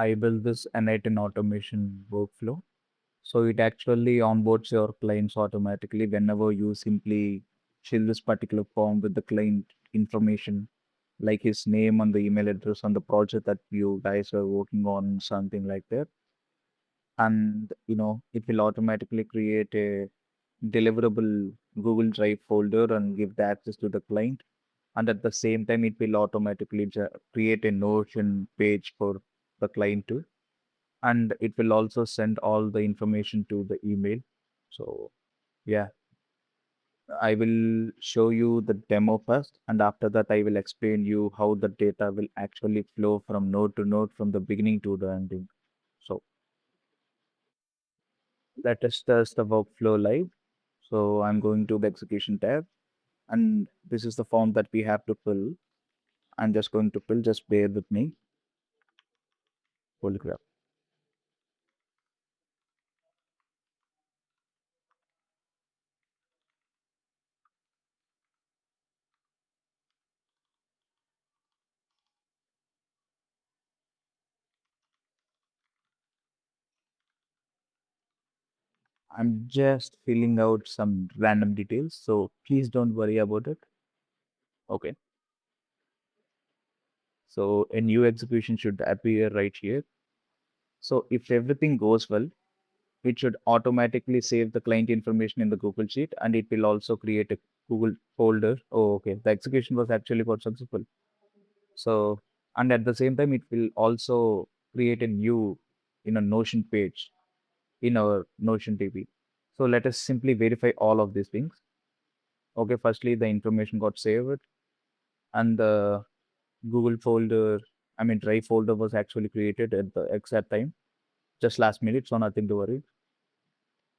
I built this n8n automation workflow. So it actually onboards your clients automatically whenever you simply fill this particular form with the client information, like his name and the email address on the project that you guys are working on, something like that. And it will automatically create a deliverable Google Drive folder and give the access to the client. And at the same time, it will automatically create a Notion page for the client too. And it will also send all the information to the email. So yeah, I will show you the demo first, and after that I will explain you how the data will actually flow from node to node from the beginning to the ending. So let us test the workflow live. So I'm going to the execution tab, and this is the form that we have to fill. I'm just going to fill, just bear with me. Holy crap. I'm just filling out some random details, so please don't worry about it. Okay. So a new execution should appear right here. So if everything goes well, it should automatically save the client information in the Google Sheet, and it will also create a Google folder. Oh, okay. The execution was actually quite successful. So, and at the same time, it will also create a new, Notion page in our Notion DB. So let us simply verify all of these things. Okay, firstly, the information got saved, and the Google folder, I mean, Drive folder was actually created at the exact time, just last minute, so nothing to worry.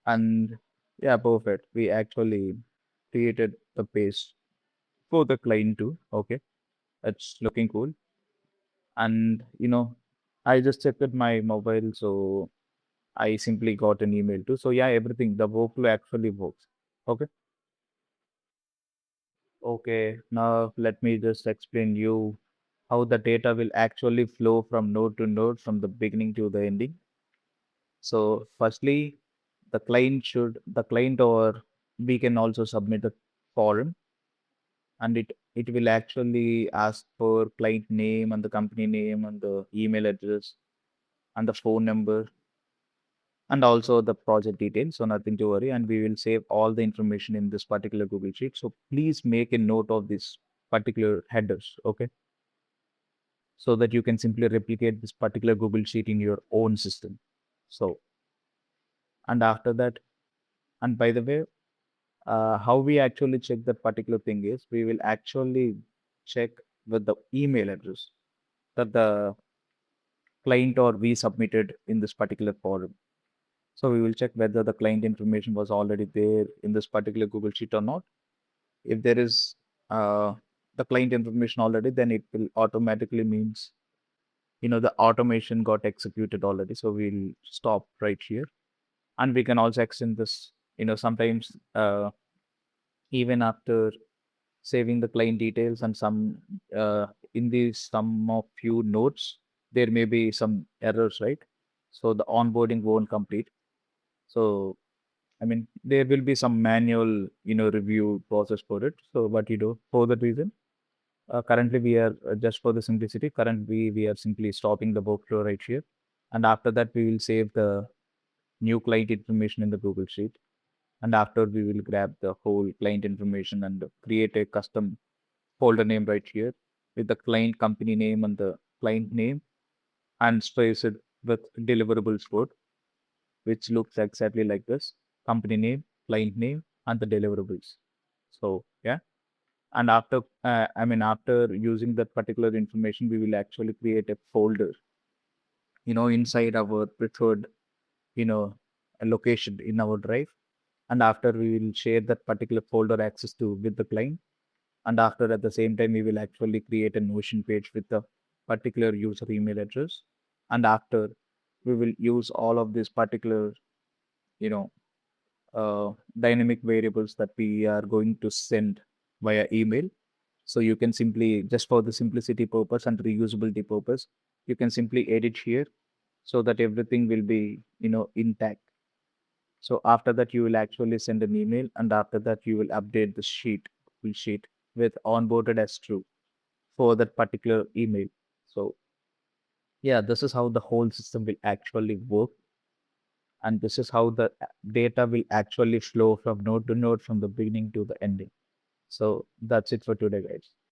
And yeah, perfect. We actually created the page for the client too. Okay, it's looking cool. And I just checked with my mobile, so I simply got an email too. So yeah, everything, the workflow actually works. Okay. Okay, now let me just explain you how the data will actually flow from node to node from the beginning to the ending. So firstly, the client or we can also submit a form, and it will actually ask for client name and the company name and the email address and the phone number and also the project details. So nothing to worry, and we will save all the information in this particular Google Sheet. So please make a note of this particular headers, okay? So that you can simply replicate this particular Google Sheet in your own system. So, and after that, and by the way, how we actually check that particular thing is we will actually check with the email address that the client or we submitted in this particular form. So we will check whether the client information was already there in this particular Google Sheet or not. If there is uh, the client information already, then it will automatically means the automation got executed already. So we'll stop right here, and we can also extend this. Sometimes even after saving the client details and some in the some of few notes, there may be some errors, right? So the onboarding won't complete. So I mean, there will be some manual, review process for it. So what you do for that reason, currently we are just for the simplicity. Currently we are simply stopping the workflow right here, and after that we will save the new client information in the Google Sheet, and after we will grab the whole client information and create a custom folder name right here with the client company name and the client name, and space it with deliverables code, which looks exactly like this: company name, client name, and the deliverables. So yeah, and after after using that particular information, we will actually create a folder, inside our preferred, you know, a location in our drive. And after we will share that particular folder access to with the client. And after at the same time, we will actually create a Notion page with the particular user email address. And after we will use all of these particular, you know, dynamic variables that we are going to send via email. So you can simply, just for the simplicity purpose and reusability purpose, you can simply edit here. so that everything will be, intact. So after that, you will actually send an email, and after that, you will update the full sheet with onboarded as true for that particular email. So yeah, this is how the whole system will actually work, and this is how the data will actually flow from node to node from the beginning to the ending. So that's it for today, guys.